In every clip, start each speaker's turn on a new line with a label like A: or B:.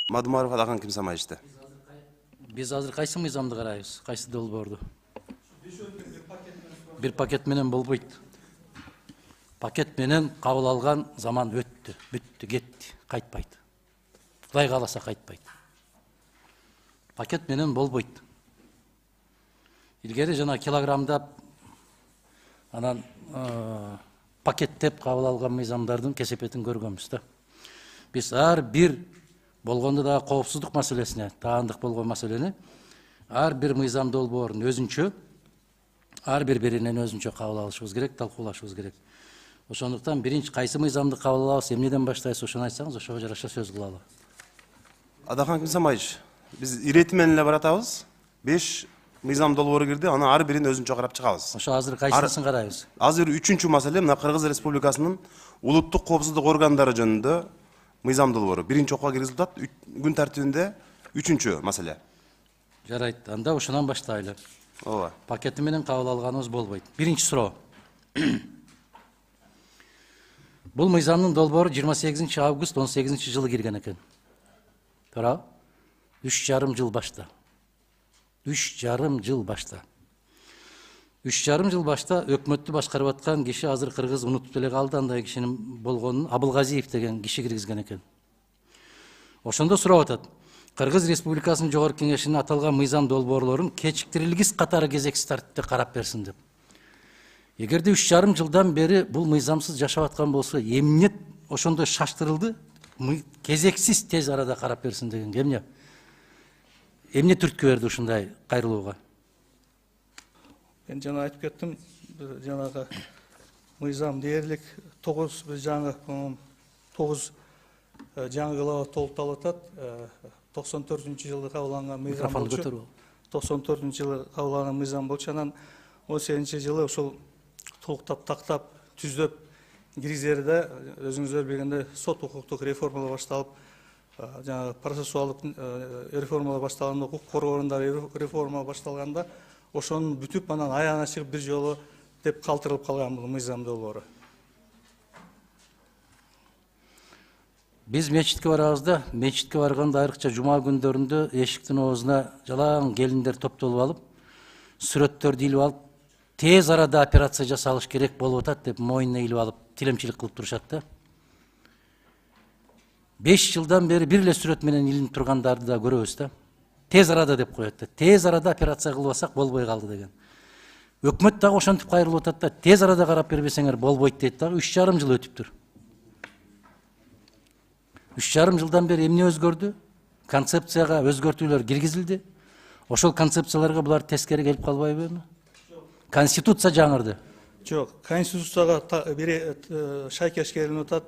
A: Мадумаров адаган ким самайышты?
B: Биз азыр кайсы мыйзамды карайбыз? Кайсы долбоорду? Бир пакет менен болбойт. Пакет менен кабыл алган заман өттү, бүттү, кетти, кайтпайт. Кудай кааласа кайтпайт. Пакет менен болбойт. Илгери жана килограммдап анан пакеттеп кабыл алган мыйзамдардын кесепетин көргөнбүз да. Биз ар бир болгондо да коопсуздук маселесине, таандык болгон маселени ар бир мыйзам долбоорун өзүнчө, ар биринен өзүнчө кабыл алышыбыз керек, талкуулашыбыз керек. Ошондуктан биринчи кайсы мыйзамды кабыл алабыз, эмнеден баштайбыз, ошону айтсаңыз, ошого жараша сөз кылалы.
A: Адахан ким самайыш? Биз ирети менен эле баратабыз. 5 мыйзам долбоору кирди, аны ар бирин өзүнчө карап чыгабыз.
B: Ошо азыр кайсысын карайбыз?
A: Азыр 3-чү маселе мына Кыргыз Республикасынын улуттук коопсуздук органдары жөнүндө мыйзам долбоору. Биринчи окууга киргизилип атат, күн тартибинде 3-чү маселе.
B: Жарайт, анда ошонан баштайлы.
A: Ооба.
B: Пакети менен кабыл алганыбыз болбойт. Биринчи суроо. Бул мыйзамдын долбоору 28 август 18 жылы кирген экен. Туура? 3,5 жыл башта. 3,5 жыл башта. 3,5 жыл башта өкмөттү башкарып аткан киши азыр кыргыз унутуп эле калды, андай кишинин болгонун Абылгазиев деген киши киргизген экен. Ошондо сурап атат. Кыргыз Республикасынын Жогорку Кеңешинин аталган мыйзам долбоорлорун кечиктирилгис катары кезексиз тартипте карап берсин деп. Эгерде 3,5 жылдан бери бул мыйзамсыз жашап аткан болсо, эмне ошондой шаштырылды? Кезексиз тез арада карап берсин деген эмне? Эмне түрткү берди ушундай кайрылууга?
C: Мен жана айтып кеттим, жанагы мыйзам дээрлик 9 жаңы глава толукталып атат. 94-жылы кабылган мыйзам болчу. 94-жылы кабылган мыйзам болчу, анан 18-жылы ошол толуктап тактап түздөп киргизерде өзүңүздөр билгендей сот укуктук реформалар башталып, жаңы процессуалдык реформалар башталганда, укук коргоо органдары реформа башталганда, ошонун бүтүп анан аягына чыгып бир жолу деп калтырылып калган бул мыйзам долбоору.
B: Биз мечитке барабыз да, мечитке барганда айрыкча жума күндөрүндө эшиктин оозуна жалаң келиндер топтолуп алып, сүрөттөрдү илип алып, тез арада операция жасалыш керек болуп атат деп мойнуна илип алып, тилемчилик кылып турушат да. 5 жылдан бери бир эле сүрөт менен илинип тургандарды да көрөбүз да. Тез арада деп коет да. Тез арада операция кылбасак болбой калды деген. Өкмөт дагы ошентип кайрылып атат да, тез арада карап бербесеңер болбойт дейт дагы. 3,5 жыл өтүптүр. 3,5 жылдан бери эмне өзгөрдү? Концепцияга өзгөртүүлөр киргизилди. Ошол концепцияларга булар тескери келип калбайбы эми? Конституция жаңырды.
C: Жок, конституцияга шайкеш келинип атат.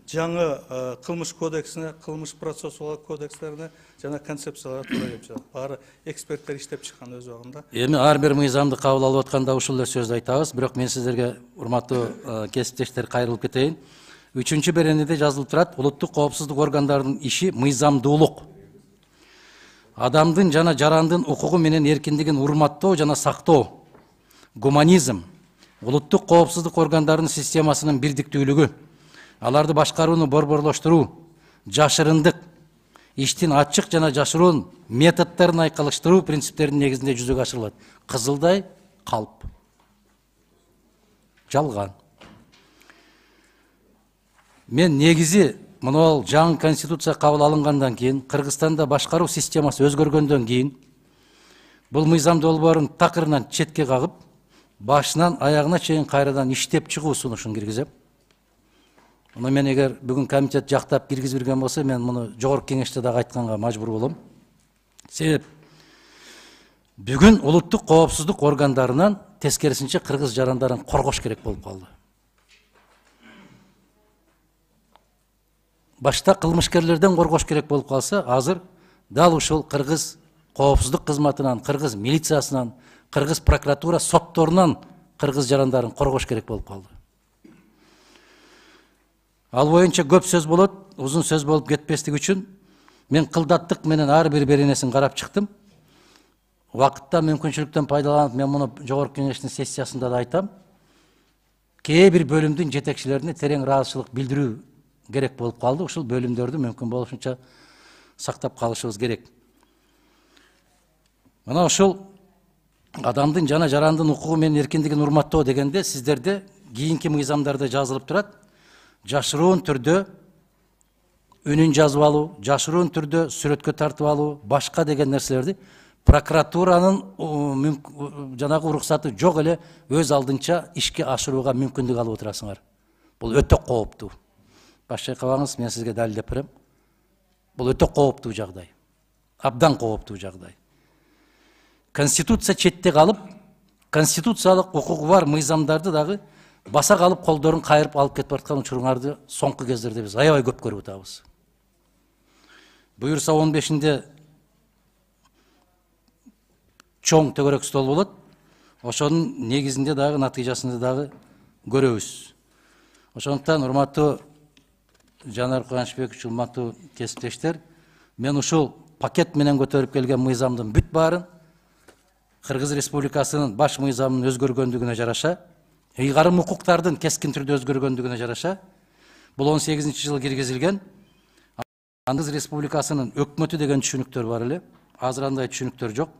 C: Жаңы кылмыш кодексине, кылмыш процессуалдык кодекстерине жана концепцияларга туура келип жатат. Баары эксперттер иштеп чыккан өз убагында.
B: Эми ар бир мыйзамды кабыл алып атканда ушул эле сөздү айтабыз, бирок мен сиздерге урматтуу кесиптештер кайрылып кетейин. 3-чү беренеде жазылып турат: улуттук коопсуздук органдарынын иши мыйзамдуулук. Адамдын жана жарандын укугу менен эркиндигин урматтоо жана сактоо, гуманизм, улуттук коопсуздук органдарынын системасынын бирдиктүүлүгү, аларды башкарууну борборлоштуруу, жашырындык, иштин ачык жана жашыруун методдорун айкалыштыруу принциптеринин негизинде жүзөгө ашырылат. Кызылдай калп. Жалган. Мен негизи мына жаңы конституция кабыл алынгандан кийин, Кыргызстанда башкаруу системасы өзгөргөндөн кийин, бул мыйзам долбоорун такырынан четке кагып, башынан аягына чейин кайрадан иштеп чыгуу сунушун киргизем. Муну мен эгер бүгүн комитет жактап киргизип берген болсо, мен муну жогорку кеңеште дагы айтканга мажбур болом. Себеп бүгүн улуттук коопсуздук органдарынан тескерисинче кыргыз жарандарын коргош керек болуп калды. Башта кылмышкерлерден коргош керек болуп калса, азыр дал ушул кыргыз коопсуздук кызматынан, кыргыз милициясынан, кыргыз прокуратура сотторунан кыргыз жарандарын коргош керек болуп калды. Ал боюнча көп сөз болот, узун сөз болуп кетпестик үчүн мен кылдаттык менен ар бир беренесин карап чыктым. Убакытта мүмкүнчүлүктөн пайдаланып, мен муну жогорку кеңештин сессиясында да айтам. Кээ бир бөлүмдүн жетекчилерине терең ыраазычылык билдирүү керек болуп калды. Ушул бөлүмдөрдү мүмкүн болушунча сактап калышыбыз керек. Мына ошол адамдын жана жарандын укугу менен эркиндигин урматтоо дегенде сиздерде кийинки мыйзамдарда жазылып турат. Жашыруун түрдө үнүн жазып алуу, жашыруун түрдө сүрөткө тартып алуу, башка деген нерселерди прокуратуранын жанагы уруксаты жок эле өз алдынча ишке ашырууга мүмкүндүк алып отурасыңар. Бул өтө кооптуу. Баш чайкабаңыз, мен сизге далилдеп берем. Бул өтө кооптуу жагдай. Абдан кооптуу жагдай. Конституция четте калып, конституциялык укугу бар мыйзамдарды дагы баса калып колдорун кайрып алып кетип аткан учуруңарды соңку кездерде биз аябай көп көрүп атабыз. Буюрса 15-нде чоң төгөрөк стол болот. Ошонун негизинде дагы натыйжасында дагы көрөбүз. Ошондуктан урматтуу Жанар Кубанычбекович, урматтуу кесиптештер, мен ушул пакет менен көтөрүп келген мыйзамдын бүт баарын Кыргыз Республикасынын баш мыйзамынын өзгөргөндүгүнө жараша, ыйгарым укуктардын кескин түрдө өзгөргөндүгүнө жараша, бул 18-жылы киргизилген. Кыргыз Республикасынын өкмөтү деген түшүнүктөр бар эле, азыр андай түшүнүктөр жок.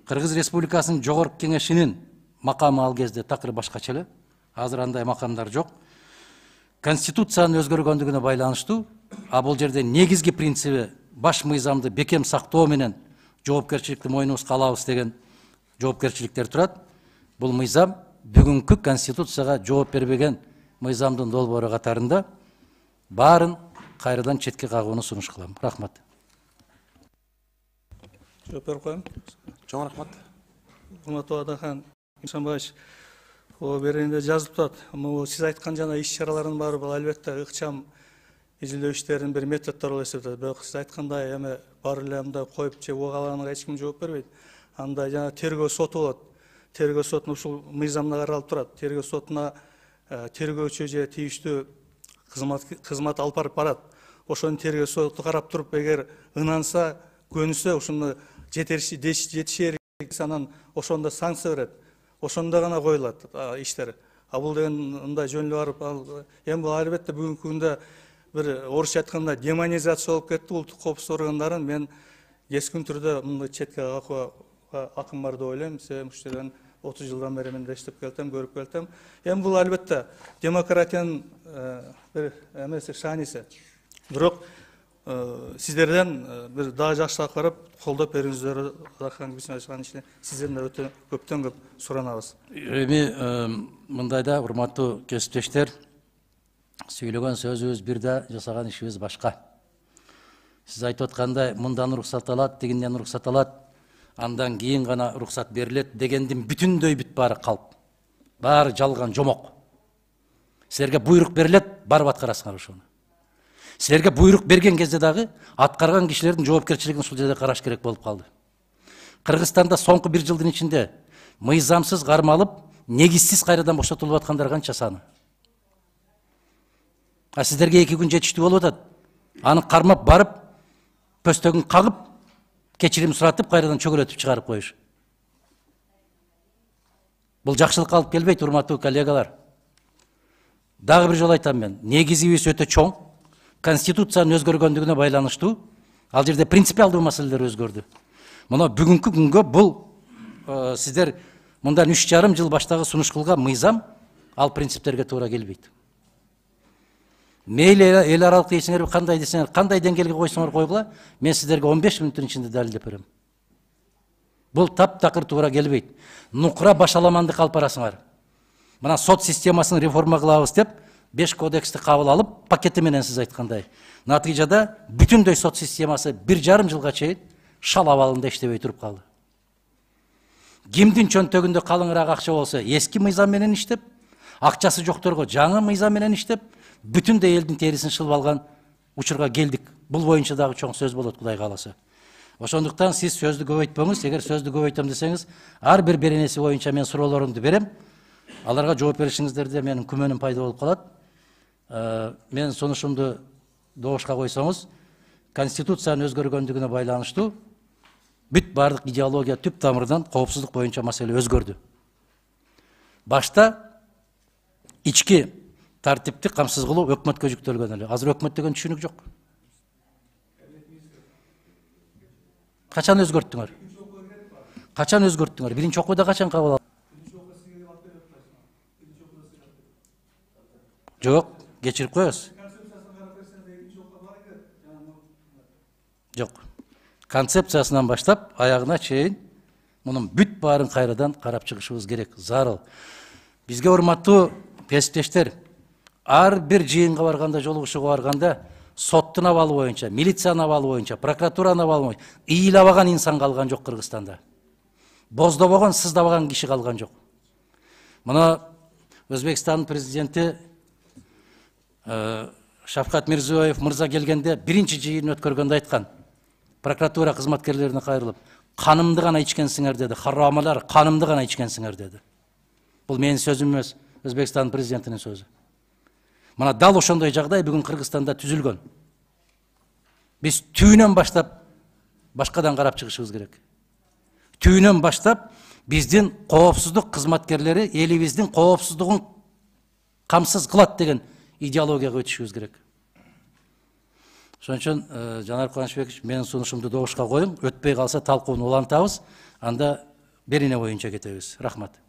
B: Кыргыз Республикасынын жогорку кеңешинин макамы ал кезде такыр башкача эле, азыр андай макамдар жок. Конституциянын өзгөргөндүгүнө байланыштуу, а бул жерде негизги принциби баш мыйзамды бекем сактоо менен жоопкерчиликти мойнубузга алабыз деген жоопкерчиликтер турат. Бул мыйзам бүгүнкү Конституцияга жооп бербеген мыйзамдын долбоору катарында баарын кайрадан четке кагууну сунуш кылам. Рахмат.
C: Жооп берип коем.
A: Чоң рахмат.
C: Урматтуу Адахан Ишанбаевич, беренде жазылып турат. Сиз айткан жана иш-чаралардын баары бул албетте ыкчам изилдөө иштеринин бир методдору болуп эсептелет. Бирок сиз айткандай эми бар эле мындай коюп же угалаганга эч ким жооп бербейт. Андай жана тергөө соту болот. Тергөө сотунун ушул мыйзамда каралып турат. Тергөө сотуна тергөөчү же тийиштүү кызмат алып барып барат. Ошону тергөө соту карап туруп, эгер ынанса, көнүсө, ушуну жетишери анан ошондо санкция берет. Ошондо гана коюлат иштер. А бул деген мындай жөн эле барып, эми бул албетте бүгүнкү күндө бир орусча айтканда демонизация болуп кетти. Улуттук коопсуздук органдарын мен кескин түрдө мындай четке кагууга акым бар деп ойлойм. Себеби ушул жерден 30 жылдан бери мен иштеп келдим, көрүп келдим. Эми бул албетте демократиянын бир эмеси, шааниси. Бирок сиздерден бир дагы жакшыраак барып, колдоп берүүңүздөрү Адахан ишине сиздерден өтө көптөн көп суранабыз.
B: Эми мындайда, урматтуу кесиптештер, сүйлөгөн сөзүбүз бир да, жасаган ишибиз башка. Сиз айтып аткандай, мындан уруксат алат, дегинден уруксат алат, андан кийин гана уруксат берилет дегендин бүтүндөй бүт баары калп. Баары жалган, жомок. Силерге буйрук берилет, барып аткарасыңар ошону. Силерге буйрук берген кезде дагы аткарган кишилердин жоопкерчилигин ушул жерде караш керек болуп калды. Кыргызстанда соңку 1 жылдын ичинде мыйзамсыз кармалып, негизсиз кайрадан бошотулуп аткандар канча саны? А сиздерге 2 күн жетиштүү болуп атат. Аны кармап барып, пөстөгүн кагып, кечирим суратып, кайрадан чөгөлөтүп чыгарып коюш. Бул жакшылыкка алып келбейт, урматтуу коллегалар. Дагы бир жолу айтам мен, негизибиз өтө чоң. Конституциянын өзгөргөндүгүнө байланыштуу, ал жерде принципиалдуу маселелер өзгөрдү. Мына бүгүнкү күнгө бул сиздер мындан 3,5 жыл баштагы сунуш кылган мыйзам ал принциптерге туура келбейт. Мейли эл аралык дейсиңер, кандай десеңер, кандай деңгээлге койсоңор койгула, мен сиздерге 15 мүнөттүн ичинде далилдеп берем. Бул таптакыр туура келбейт. Нукура башаламандык алып барасыңар. Мына сот системасын реформа кылабыз деп 5 кодексти кабыл алып, пакети менен сиз айткандай. Натыйжада бүтүндөй сот системасы 1,5 жылга чейин шал абалында иштебей туруп калды. Кимдин чөнтөгүндө калыңыраак акча болсо, эски мыйзам менен иштеп, акчасы жокторго жаңы мыйзам менен иштеп, бүтүндөй элдин терисин шылып алган учурга келдик. Бул боюнча дагы чоң сөз болот, Кудай кааласа. Ошондуктан сиз сөздү көбөйтпөңүз. Эгер сөздү көбөйтөм десеңиз, ар бир беренеси боюнча мен суроолорумду берем. Аларга жооп беришиңиздерде менин күмөнүм пайда болуп калат. Мен сунушумду добушка койсоңуз, Конституциянын өзгөргөндүгүнө байланыштуу бүт бардык идеология түп тамырдан коопсуздук боюнча маселе өзгөрдү. Башта ички тартипти камсыз кылуу өкмөткө жүктөлгөн эле. Азыр өкмөт деген түшүнүк жок. Качан өзгөрттүңөр? Качан өзгөрттүңөр? Биринчи окууда качан кабыл алдыңар? Жок, кечирип коебуз. Жок. Концепциясынан баштап аягына чейин мунун бүт баарын кайрадан карап чыгышыбыз керек, зарыл. Бизге урматтуу кесиптештер, ар бир жыйынга барганда, жолугушууга барганда соттун абалы боюнча, милициянын абалы боюнча, прокуратуранын абалы боюнча ыйлабаган инсан калган жок Кыргызстанда. Боздобогон, сыздабаган киши калган жок. Мына Өзбекстандын президенти Шавкат Мирзиёев мырза келгенде биринчи жыйын өткөргөндө айткан. Прокуратура кызматкерлерине кайрылып, канымды гана ичкенсиңер деди, харамалар, канымды гана ичкенсиңер деди. Бул менин сөзүм эмес, Өзбекстан президентинин сөзү. Мына дал ошондой жагдай бүгүн Кыргызстанда түзүлгөн. Биз түйүнөн баштап башкадан карап чыгышыбыз керек. Түйүнөн баштап биздин коопсуздук кызматкерлери элибиздин коопсуздугун камсыз кылат деген идеологияга өтүшүбүз керек. Ошон үчүн Жанар Кубанычбекович, менин сунушумду добушка коюң, өтпөй калса талкууну улантабыз, анда берине боюнча кетебиз. Рахмат.